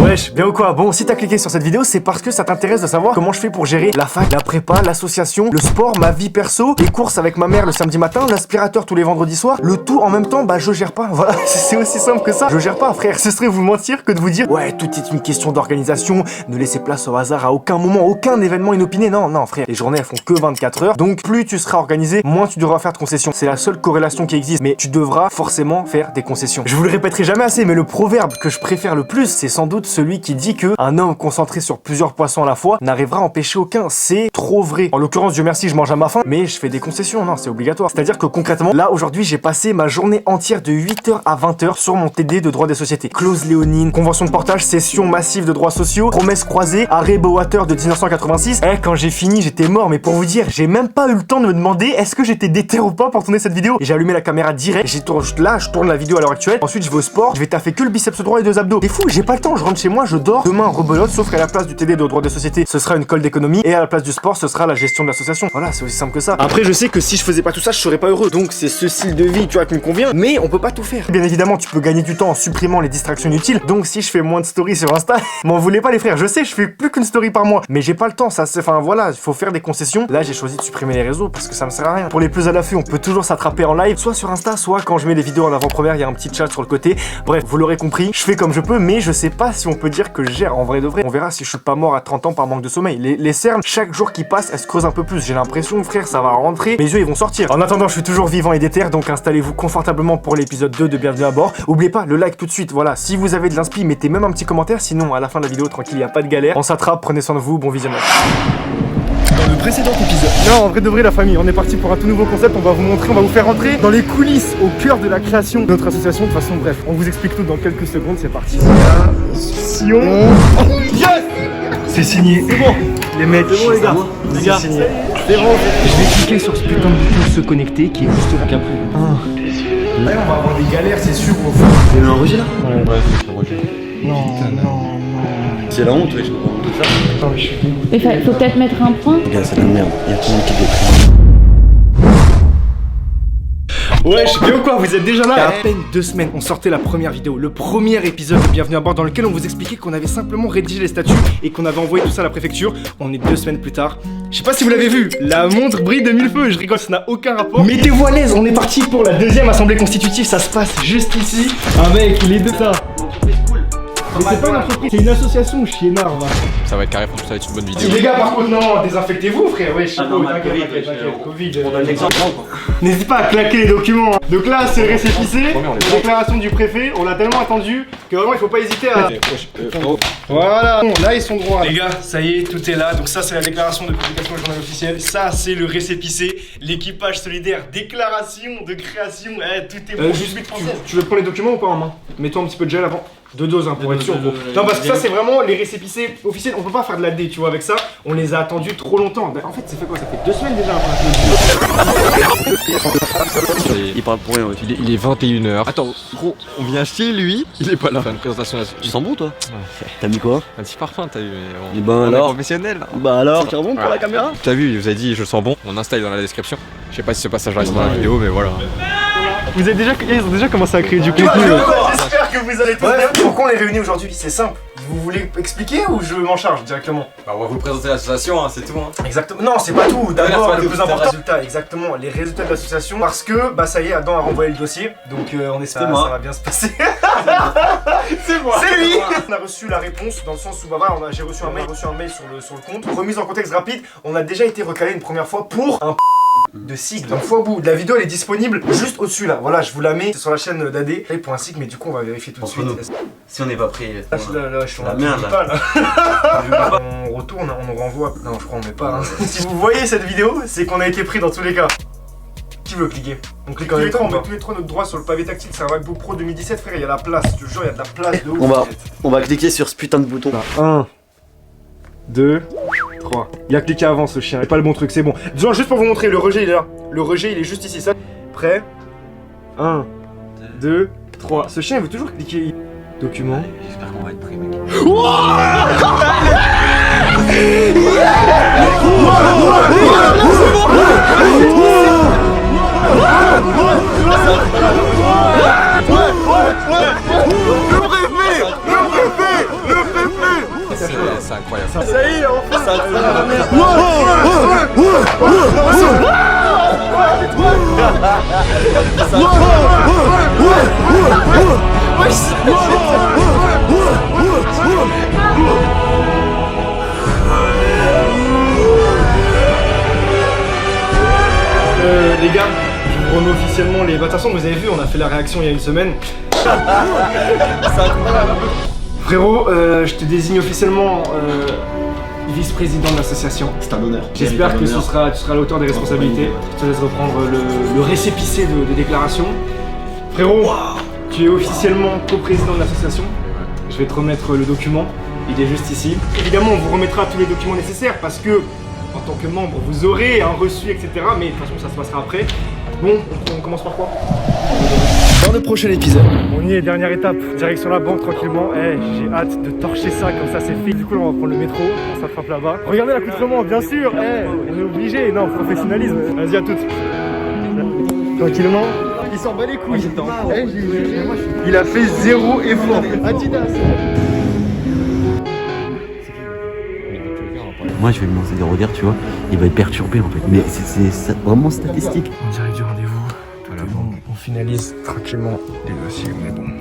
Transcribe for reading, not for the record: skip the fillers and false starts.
Wesh, bien ou quoi? Bon, si t'as cliqué sur cette vidéo, c'est parce que ça t'intéresse de savoir comment je fais pour gérer la fac, la prépa, l'association, le sport, ma vie perso, les courses avec ma mère le samedi matin, l'aspirateur tous les vendredis soirs, le tout en même temps, bah je gère pas. Voilà, c'est aussi simple que ça. Je gère pas, frère. Ce serait vous mentir que de vous dire ouais, tout est une question d'organisation, ne laissez place au hasard à aucun moment, aucun événement inopiné. Non, non, frère, les journées elles font que 24 heures, donc plus tu seras organisé, moins tu devras faire de concessions. C'est la seule corrélation qui existe, mais tu devras forcément faire des concessions. Je vous le répéterai jamais assez, mais le proverbe que je préfère le plus, c'est sans doute celui qui dit que un homme concentré sur plusieurs poissons à la fois n'arrivera à en pêcher aucun. C'est trop vrai. En l'occurrence, Dieu merci, je mange à ma faim, mais je fais des concessions. Non, c'est obligatoire. C'est-à-dire que concrètement, là aujourd'hui, j'ai passé ma journée entière de 8h à 20h sur mon TD de droit des sociétés. Clause léonine, convention de portage, session massive de droits sociaux, promesses croisées, arrêt Bowater de 1986. Quand j'ai fini, j'étais mort, mais pour vous dire, j'ai même pas eu le temps de me demander est-ce que j'étais déter ou pas pour tourner cette vidéo. Et j'ai allumé la caméra direct. Je tourne la vidéo à l'heure actuelle. Ensuite, je vais au sport. Je vais taffer que le biceps droit et 2 abdos. C'est fou, j'ai pas le temps. Je rentre chez moi, je dors. Demain, rebelote, sauf qu'à la place du TD de droit des sociétés, ce sera une colle d'économie. Et à la place du sport, ce sera la gestion de l'association. Voilà, c'est aussi simple que ça. Après, je sais que si je faisais pas tout ça, je serais pas heureux. Donc, c'est ce style de vie, tu vois, qui me convient. Mais on peut pas tout faire. Bien évidemment, tu peux gagner du temps en supprimant les distractions inutiles. Donc, si je fais moins de stories sur Insta, m'en voulez pas les frères. Je sais, je fais plus qu'une story par mois. Mais j'ai pas le temps. Ça, enfin voilà, il faut faire des concessions. Là, j'ai choisi de supprimer les réseaux parce que ça me sert à rien. Pour les plus à l'affût, on peut toujours s'attraper en live, soit sur Insta, soit quand je mets des vidéos en avant-première, il y a un petit chat sur le côté. Bref, vous l'aurez compris, je fais comme je peux, mais je sais pas si on peut dire que je gère en vrai de vrai. On verra si je suis pas mort à 30 ans par manque de sommeil. Les cernes, chaque jour qui passe, elles se creusent un peu plus. J'ai l'impression, frère, ça va rentrer. Mes yeux, ils vont sortir. En attendant, je suis toujours vivant et déter, donc installez-vous confortablement pour l'épisode 2 de Bienvenue à bord. Oubliez pas le like tout de suite. Voilà, si vous avez de l'inspi, mettez même un petit commentaire. Sinon, à la fin de la vidéo, tranquille, y a pas de galère. On s'attrape, prenez soin de vous, bon visionnage. Dans le précédent épisode. Non, en vrai de vrai, la famille, on est parti pour un tout nouveau concept. On va vous montrer, on va vous faire rentrer dans les coulisses, au cœur de la création de notre association. De toute façon, bref, on vous explique tout dans quelques secondes. C'est parti. Yes, c'est signé. C'est bon. Les mecs, c'est bon les gars. Les gars, c'est signé. C'est bon. Je vais cliquer sur ce putain de bouton se connecter qui est juste là qu'après. Là, on va avoir des galères, c'est sûr. Il y a eu un rejet là? Ouais, c'est un rejet. Non. C'est la honte, oui, je comprends tout ça. Non, mais je suis dégoûté. Il faut peut-être mettre un point. Les gars, c'est la merde. Il y a tout le monde qui déprime. Wesh, bien ou quoi? Vous êtes déjà là? Il y a à peine 2 semaines, on sortait la première vidéo, le premier épisode de Bienvenue à bord dans lequel on vous expliquait qu'on avait simplement rédigé les statuts et qu'on avait envoyé tout ça à la préfecture. On est 2 semaines plus tard. Je sais pas si vous l'avez vu, la montre brille de 1000 feux, je rigole, ça n'a aucun rapport. Mettez-vous à l'aise, on est parti pour la 2e assemblée constitutive, ça se passe juste ici. Ah mec, il est de ça. Mais c'est pas une entreprise, c'est une association, chiennard, va. Ça va être carré, franchement, ça va être une bonne vidéo. Les gars, par contre, non, désinfectez-vous, frère, wesh. T'inquiète, Covid. N'hésitez pas à claquer les documents. Donc là, c'est le récépissé, la déclaration du préfet. On l'a tellement attendu que vraiment, il faut pas hésiter à. Voilà. Bon, là, ils sont droits. Les gars, ça y est, tout est là. Donc ça, c'est la déclaration de publication du journal officiel. Ça, c'est le récépissé, l'équipage solidaire, déclaration de création. Tout est bon. Juste, tu veux prendre les documents ou pas en main? Mets-toi un petit peu de gel avant. 2 doses hein, pour être sûr. Non, parce que ça, c'est vraiment les récépissés officiels. On peut pas faire de la D, tu vois, avec ça. On les a attendus trop longtemps. En fait, ça fait quoi? Ça fait 2 semaines déjà. Il parle pour rien, ouais. Il est 21h. Attends, gros, on vient chez lui, il est pas là. Faire une présentation là. Tu sens bon, toi? Ouais. T'as mis quoi? Un petit parfum, t'as vu, mais Et ben on est alors professionnel. Bah alors, tu bon pour la caméra? T'as vu, il vous a dit je sens bon. On installe dans la description. Je sais pas si ce passage reste dans la vidéo, mais voilà. Ils ont déjà commencé à créer du contenu. J'espère que vous allez tous bien. Pourquoi on est réunis aujourd'hui? C'est simple. Vous voulez expliquer ou je m'en charge directement? Bah on va vous présenter l'association, hein, c'est tout. Hein. Exactement. Non, c'est pas tout. D'abord, c'est pas le tout, plus c'est important, le résultat, exactement. Les résultats de l'association. Parce que, bah ça y est, Adam a renvoyé le dossier. Donc on espère que ça va bien se passer. C'est moi. C'est lui. On a reçu la réponse dans le sens où, bah voilà, j'ai reçu un mail sur le compte. Remise en contexte rapide, on a déjà été recalé une première fois pour un de sigle. Donc fois au bout, la vidéo elle est disponible juste au-dessus là. Voilà, je vous la mets sur la chaîne d'AD. Pour un sigle, mais du coup on va vérifier tout de suite. Si on n'est pas pris. Là, je suis la merde là. On retourne, on nous renvoie. Non, je crois on met pas. Hein. Si vous voyez cette vidéo, c'est qu'on a été pris dans tous les cas. Qui veut cliquer? On clique en même temps, on met tous les 3 notre droit sur le pavé tactile. C'est un MacBook Pro 2017, frère. Il y a la place. Je te jure, il y a de la place de ouf. On va cliquer sur ce putain de bouton. 1, 2, 3. Il a cliqué avant ce chien. C'est pas le bon truc, c'est bon. Genre, juste pour vous montrer, le rejet il est là. Le rejet il est juste ici. Ça. Prêt? 1, 2, 3. Ce chien il veut toujours cliquer. Document. J'espère qu'on va être pris, mec. Les gars, je vous remets officiellement les... Bah, de toute façon, vous avez vu, on a fait la réaction il y a une semaine. Frérot, je te désigne officiellement vice-président de l'association. C'est un honneur. J'espère que tu seras à la hauteur des responsabilités. Je te laisse reprendre le récépissé de déclaration. Frérot, tu es officiellement coprésident de l'association. Je vais te remettre le document, il est juste ici. Évidemment, on vous remettra tous les documents nécessaires parce que, en tant que membre, vous aurez un reçu, etc. Mais de toute façon, ça se passera après. Bon, on commence par quoi? Dans le prochain épisode. On y est, dernière étape, direction la banque tranquillement. J'ai hâte de torcher ça, comme ça c'est fait. Du coup, là, on va prendre le métro, on s'attrape là-bas. Regardez l'accoutrement, bien sûr. On est obligé, non, professionnalisme. Vas-y, à toutes. Tranquillement. Il s'en bat les couilles. Il a fait 0 effort. Adidas. Moi je vais me lancer des regards, tu vois, il va être perturbé en fait. Mais c'est vraiment statistique. On dirait du rendez-vous. Tout est bon. On finalise tranquillement les dossiers, mais bon.